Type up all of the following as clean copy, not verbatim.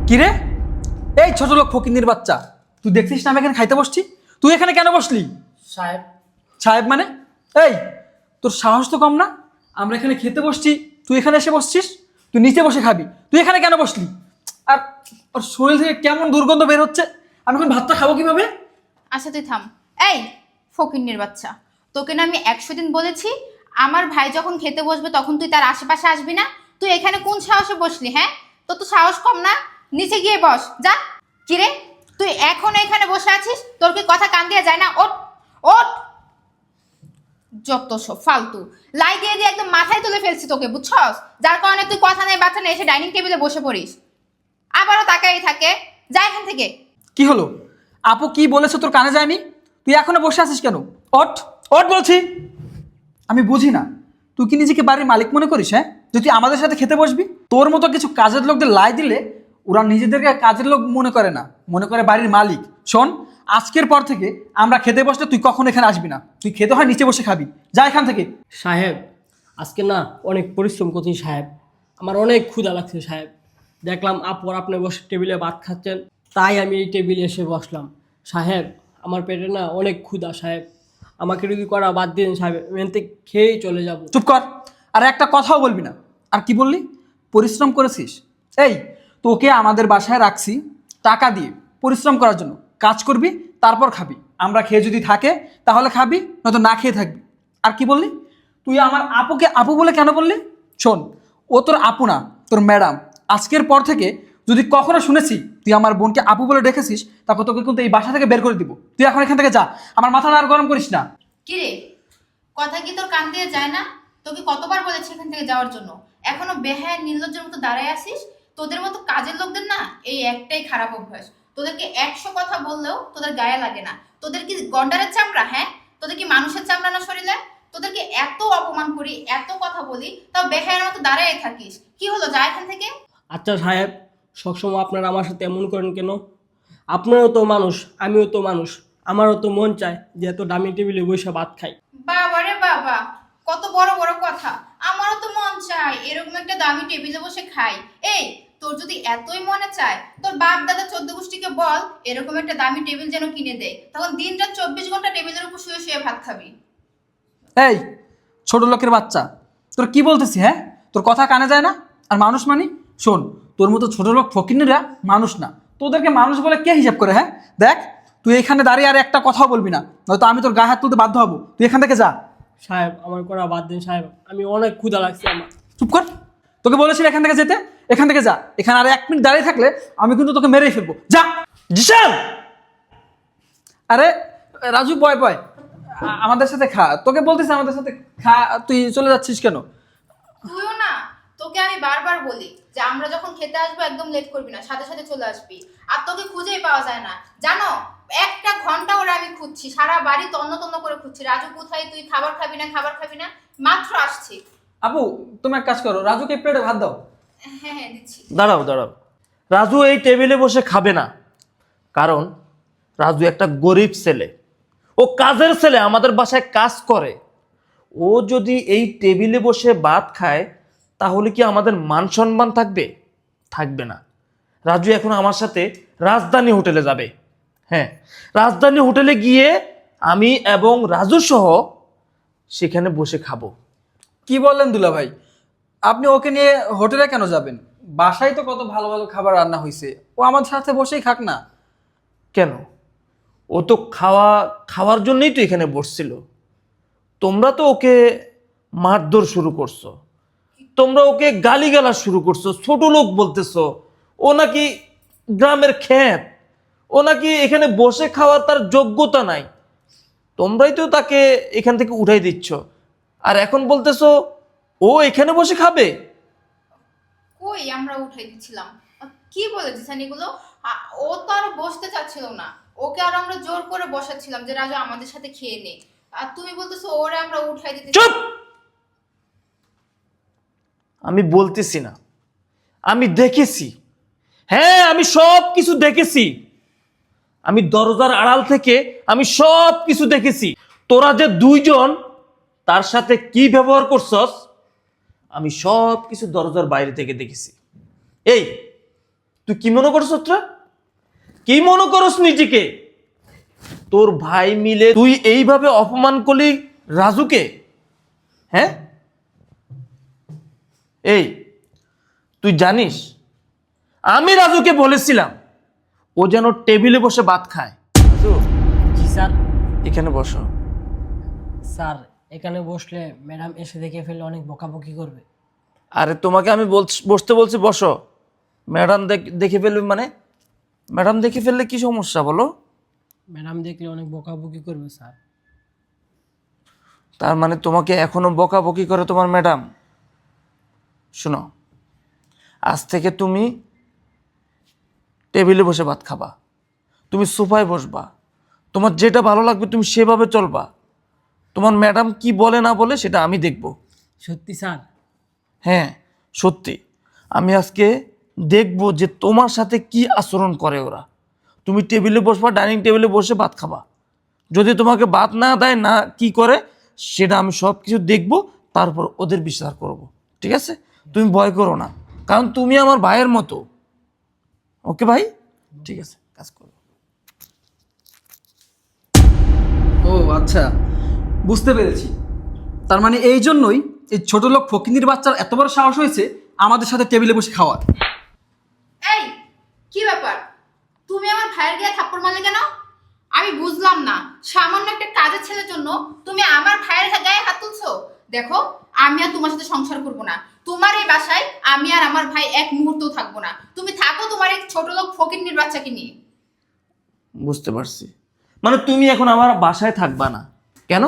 কি রে? এই ছোট লোক ফকিন্নির বাচ্চা, তুই দেখছিস না আমি এখানে খাইতে বসছি? তুই এখানে কেন বসলি? সাহেব, সাহেব মানে? এই, তোর সাহস তো কম না? আমরা এখানে খেতে বসছি, তুই এখানে এসে বসছিস? তুই নিচে বসে খাবি, তুই এখানে কেন বসলি? আর ওর শরীর থেকে কেমন দুর্গন্ধ বের হচ্ছে, আমি এখন ভাতটা খাবো কিভাবে? আচ্ছা তুই থাম। এই ফকিন্নির বাচ্চা, তোকে না আমি 100 দিন বলেছি আমার ভাই যখন খেতে বসবে তখন তুই তার আশেপাশে আসবি না। তুই এখানে কোন সাহসে বসলি? হ্যাঁ, তোর তো সাহস কম না? নিচে গিয়ে বস যা। কিরে, তুই এখনো এখানে বসে আছিস? তোর কি কথা কান দিয়ে যায় না? ওঠ ওঠ, যত সব ফালতু। লাই দিয়ে দিয়ে একদম মাথায় তুলে ফেলছি তোকে, বুঝছস? যার কারণে তুই কথা নেই বাচ্চা নেই এসে ডাইনিং টেবিলে বসে পড়িস, আবারও তাকাই থাকে। যা এখান থেকে। কি হলো? আপু কি বলেছে তোর কানে যায়নি? তুই এখনো বসে আছিস কেন? ওঠ ওঠ বলছি। আমি বুঝি না, তুই কি নিজেকে বাড়ির মালিক মনে করিস? হ্যাঁ, যে তুই আমাদের সাথে খেতে বসবি? তোর মতো কিছু কাজের লোকদের লাই দিলে ওরা নিজেদেরকে কাজের লোক মনে করে না, মনে করে বাড়ির মালিক। শোন, আজকের পর থেকে আমরা খেতে বসলে তুই কখনো এখানে আসবি না। তুই খেতে হয় নিচে বসে খাবি, যা এখান থেকে। সাহেব আজকে না অনেক পরিশ্রম করছি সাহেব, আমার অনেক ক্ষুধা লাগছে সাহেব। দেখলাম আপর আপনি বসে টেবিলে ভাত খাচ্ছেন, তাই আমি এই টেবিলে এসে বসলাম। সাহেব আমার পেটে না অনেক ক্ষুধা সাহেব, আমাকে যদি করা বাদ দিন সাহেব, আমি এখান থেকে খেয়েই চলে যাব। চুপ কর, আর একটা কথাও বলবি না। আর কি বললি? পরিশ্রম করেছিস? এই, তোকে আমাদের বাসায় রাখছি টাকা দিয়ে পরিশ্রম করার জন্য। কাজ করবি, তারপর খাবি। আমরা খেয়ে যদি থাকে তাহলে খাবি, নয়তো না খেয়ে থাকবি। আর কি বললি? তুই আমার আপুকে আপু বলে কেন বললি? শোন, ও তোর আপু না, তোর ম্যাডাম। আজকের পর থেকে যদি কখনো শুনেছি তুই আমার বোনকে আপু বলে ডেকেছিস, তারপর তোকে কিন্তু এই বাসা থেকে বের করে দিব। তুই এখন এখান থেকে যা, আমার মাথাটা আর গরম করিস না। কিরে, কথা কি তোর কান দিয়ে যায় না? তোকে কতবার বলেছি এখান থেকে যাওয়ার জন্য, এখনো বেহায়া নির্লজ্জের মতো দাঁড়ায় আসিস। তোদের মতো কাজের লোকদের না এই একটাই খারাপ অভ্যাস, তোদেরকে 100 কথা বললেও তোদের গায়ে লাগে না। তোদের কি গন্ডারের চামড়া? হ্যাঁ, তোদের কি মানুষের চামড়া না শরীরে? তোদেরকে এত অপমান করি, এত কথা বলি, তাও বেহায়ার মতো দাঁড়ায় থাকিস। কি হলো, যা এখান থেকে। আচ্ছা সাহেব, সবসময় আপনারা আমার সাথে এমন করেন কেন? আপনারও তো মানুষ, আমিও তো মানুষ, আমারও তো মন চায় যে এত দামি টেবিলে বসে ভাত খাই। বাবা রে বাবা, কত বড় বড় কথা। আমারও তো মন চায় এরকম একটা দামি টেবিলে বসে খাই। এই, তোর যদি এতই মনে চায় তোর বাপ দাদা 14 গোষ্ঠীকে বল এরকম একটা দামি টেবিল যেন কিনে দেয়, তখন দিন রাত 24 ঘন্টা টেবিলের উপর শুয়ে শুয়ে ভাত খাবি। এই ছোট লোকের বাচ্চা, তোর কি বলতেছি? হ্যাঁ, তোর কথা কানে যায় না? আর মানুষ মানি? শোন, তোর মতো ছোট লোক ফকিন্নিরা মানুষ না। তোদেরকে মানুষ বলে কে হিসাব করে? হ্যাঁ, দেখ, তুই এখানে দাঁড়িয়ে আর একটা কথাও বলবি না, নয়তো আমি তোর গায়ে হাত তুলতে বাধ্য হবো। তুই এখান থেকে যা। সাহেব আমার করা বাদ দিন সাহেব, আমি অনেক ক্ষুধা লাগছে আমার। চুপ কর, তোকে বলেছি এখান থেকে যেতে। এখান থেকে যা। এখানে আর 1 মিনিট দাঁড়িয়ে থাকলে আমি কিন্তু তোকে মেরেই ফেলবো। যা। জিশান! আরে রাজু, বয় বয়, আমাদের সাথে খা। তোকে বলতেছি আমাদের সাথে খা, তুই চলে যাচ্ছিস কেন? তুইও না, তোকে আমি বারবার বলি যে আমরা যখন খেতে আসবো একদম লেট করবি না, সাথে সাথে চলে আসবি। আর তোকে খুঁজেই পাওয়া যায় না, জানো? 1 ঘন্টা ওরা আমি খুঁজছি, সারা বাড়ি তন্ন তন্ন করে খুঁজছি। রাজু কোথায়? তুই খাবার খাবি না, খাবার খাবি না, মাত্র আসছি। আপু, তুমি এক কাজ করো, রাজুকে প্লেটে ভাত দাও। হ্যাঁ হ্যাঁ দিচ্ছি। দাঁড়াও দাঁড়াও, রাজু এই টেবিলে বসে খাবে না, কারণ রাজু একটা গরিব ছেলে, ও কাজের ছেলে, আমাদের বাসায় কাজ করে। ও যদি এই টেবিলে বসে ভাত খায় তাহলে কি আমাদের মান সম্মান থাকবে? থাকবে না। রাজু এখন আমার সাথে রাজধানী হোটেলে যাবে। হ্যাঁ, রাজধানী হোটেলে গিয়ে আমি এবং রাজু সহ সেখানে বসে খাবো। কি বললেন দুলা ভাই? আপনি ওকে নিয়ে হোটেলে কেন যাবেন? বাসায় তো কত ভালো ভালো খাবার রান্না হয়েছে, ও আমাদের সাথে বসেই খাক না। কেন? ও তো খাওয়ার জন্যই তো এখানে বসছিল। তোমরা তো ওকে মারধর শুরু করছো, তোমরা ওকে গালিগালাজ শুরু করছো, ছোট লোক বলতেছো। ও নাকি গ্রামের খ্যাত, ও নাকি এখানে বসে খাওয়ার তার যোগ্যতা নাই। তোমরাই তো তাকে এখান থেকে উঠাই দিচ্ছ, আর এখন বলতেছো ও এখানে বসে খাবে। কই আমরা উঠাই দিচ্ছিলাম? কি বলেছিস এগুলো? ও তো আর বসতে চাচ্ছিল না, ওকে আর আমরা জোর করে বসাচ্ছিলাম যে রাজু আমাদের সাথে খেয়ে নে। আর তুমি বলতেছো ওরে আমরা উঠাই দিতে। চুপ! আমি বলতেছি না, আমি দেখেছি। হ্যাঁ, আমি সব কিছু দেখেছি। আমি দরজার আড়াল থেকে আমি সব কিছু দেখেছি। তোরা যে দুইজন তার সাথে কি ব্যবহার করছস আমি সব কিছু দরজার বাইরে থেকে দেখেছি। এই, তুই কি মনে করছ তোরা? কি মনে করস নিজেকে? তোর ভাই মিলে তুই এইভাবে অপমান করলি রাজুকে? হ্যাঁ, এই তুই জানিস আমি রাজুকে বলেছিলাম ও যেন টেবিলে বসে ভাত খায়। রাজু, জি স্যার। এখানে বসো। স্যার, এখানে বসলে ম্যাডাম এসে দেখে ফেললে অনেক বকাবকি করবে। আরে তোমাকে আমি বসতে বলছি বসো। ম্যাডাম দেখে ফেলবে মানে? ম্যাডাম দেখে ফেললে কি সমস্যা বলো? ম্যাডাম দেখলে অনেক বকাবকি করবে স্যার। তার মানে তোমাকে এখনো বকাবকি করে তোমার ম্যাডাম? শোনো, আজ থেকে তুমি টেবিলে বসে ভাত খাবা, তুমি সোফায় বসবা, তোমার যেটা ভালো লাগবে তুমি সেভাবে চলবা। তোমার ম্যাডাম কি বলে না বলে সেটা আমি দেখব। সত্যি স্যার? হ্যাঁ সত্যি, আমি আজকে দেখব যে তোমার সাথে কি আচরণ করে ওরা। তুমি টেবিলে বসবা, ডাইনিং টেবিলে বসে ভাত খাবা। যদি তোমাকে ভাত না দেয়, না কি করে, সেটা আমি সব কিছু দেখব, তারপর ওদের বিচার করব। ঠিক আছে? তুমি ভয় করো না, কারণ তুমি আমার ভাইয়ের মতো। ওকে ভাই? ঠিক আছে, কাজ করো। ও আচ্ছা, বুঝতে পেরেছি। তার মানে এই জন্যই এই ছোট লোক ফকিন্দির বাচ্চার এত বড় সাহস হয়েছে আমাদের সাথে টেবিলে বসে খাওয়ার। এই কি ব্যাপার, তুমি আমার ভাইয়ের গায়ে থাপ্পড় মারলে কেন? আমি বুঝলাম না, সামান্য একটা কাজের ছেলের জন্য তুমি আমার ভাইয়ের গায়ে হাত তুলছো। দেখো, আমি আর তোমার সাথে সংসার করব না। তোমার এই বাসায় আমি আর আমার ভাই এক মুহূর্তও থাকবো না। তুমি থাকো তোমার এই ছোট লোক ফকিন্নির বাচ্চাকে নিয়ে। বুঝতে পারছি, মানে তুমি এখন আমার বাসায় থাকবা না কেন?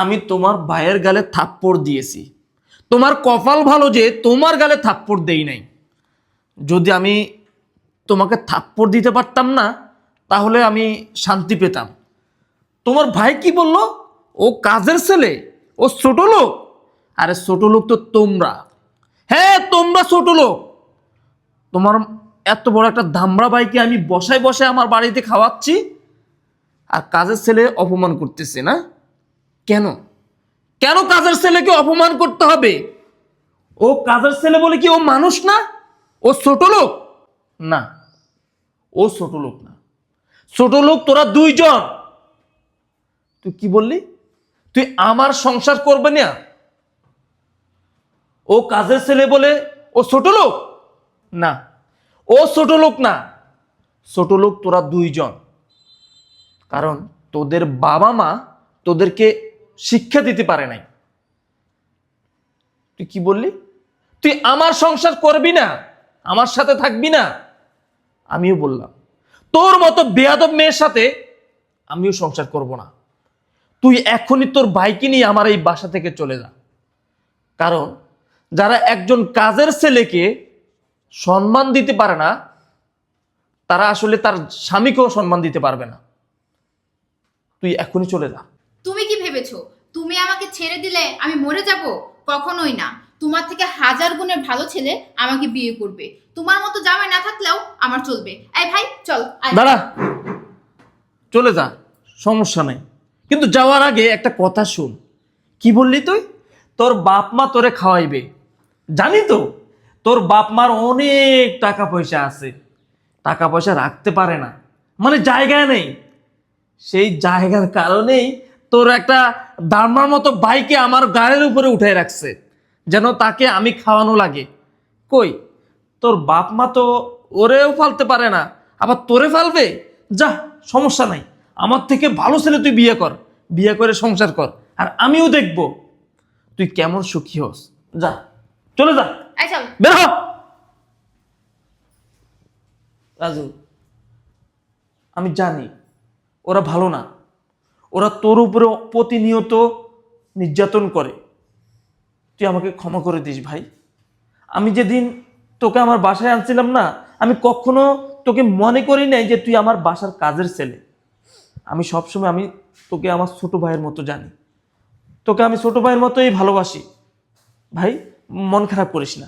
আমি তোমার ভাইয়ের গালে থাপ্পড় দিয়েছি। তোমার কপাল ভালো যে তোমার গালে থাপ্পড় দেই নাই। যদি আমি তোমাকে থাপ্পড় দিতে পারতাম না, তাহলে আমি শান্তি পেতাম। তোমার ভাই কি বললো? ও কাজের ছেলে, ও ছোট লোক। আরে ছোট লোক তো তোমরা। হ্যাঁ, তোমরা ছোট লোক। তোমার এত বড় একটা ধামড়া ভাইকে আমি বসায় বসায় আমার বাড়িতে খাওয়াচ্ছি, আর কাজের ছেলে অপমান করতেছে না? কেন? কেন কাজের ছেলেকে অপমান করতে হবে? ও কাজের ছেলে বলে কি ও মানুষ না? ও ছোট লোক না, ও ছোট লোক না। ছোট লোক তোরা দুইজন। তুই কি বললি? তুই আমার সংসার করবে না? ও কাজের ছেলে বলে ও ছোট লোক না, ও ছোট লোক না। ছোট লোক তোরা দুইজন, কারণ তোদের বাবা মা তোদেরকে শিক্ষা দিতে পারে নাই। তুই কি বললি? তুই আমার সংসার করবি না, আমার সাথে থাকবি না? আমিও বললাম তোর মতো বেয়াদব মেয়ের সাথে আমিও সংসার করব না। তুই এখনই তোর ভাইকে নিয়ে আমার এই বাসা থেকে চলে যা। কারণ যারা একজন কাজের ছেলেকে সম্মান দিতে পারে না, তারা আসলে তার স্বামীকেও সম্মান দিতে পারবে না। তুই এখনই চলে যা। তুমি কি ভেবেছো তুমি আমাকে ছেড়ে দিলে আমি মরে যাব? কখনোই না। তোমার থেকে হাজার গুণের ভালো ছেলে আমাকে বিয়ে করবে। তোমার মতো জামাই না থাকলেও আমার চলবে। এই ভাই চল, আয়। দাঁড়া, চলে যা, সমস্যা নেই, কিন্তু যাওয়ার আগে একটা কথা শুন। কি বললি তুই? তোর বাপ মা তোরে খাওয়াইবে। জানি তো তোর বাপ মার অনেক টাকা পয়সা আছে, টাকা পয়সা রাখতে পারে না, মানে জায়গা নেই। সেই জায়গার কারণেই তোর একটা দারমার মতো বাইকে আমার গাড়ির উপরে উঠে রাখছে, যেন তাকে আমি খাওয়ানো লাগে। কই, তোর বাপ মা তো ওরেও ফালতে পারে না, আবার তোরে ফালবে? যা, সমস্যা নাই, আমার থেকে ভালো ছেলে তুই বিয়ে কর, বিয়ে করে সংসার কর, আর আমিও দেখব তুই কেমন সুখী হস। যা, চলে যা, আয় চল। বের হ। রাজু, আমি জানি ওরা ভালো না, ওরা তোর উপরে প্রতিনিয়ত নির্যাতন করে। তুই আমাকে ক্ষমা করে দিস ভাই। আমি যেদিন তোকে আমার বাসায় আনছিলাম না, আমি কখনো তোকে মনে করি নাই যে তুই আমার বাসার কাজের ছেলে। আমি সবসময় তোকে আমার ছোট ভাইয়ের মতো জানি, তোকে আমি ছোট ভাইয়ের মতোই ভালোবাসি। ভাই, মন খারাপ করিস না।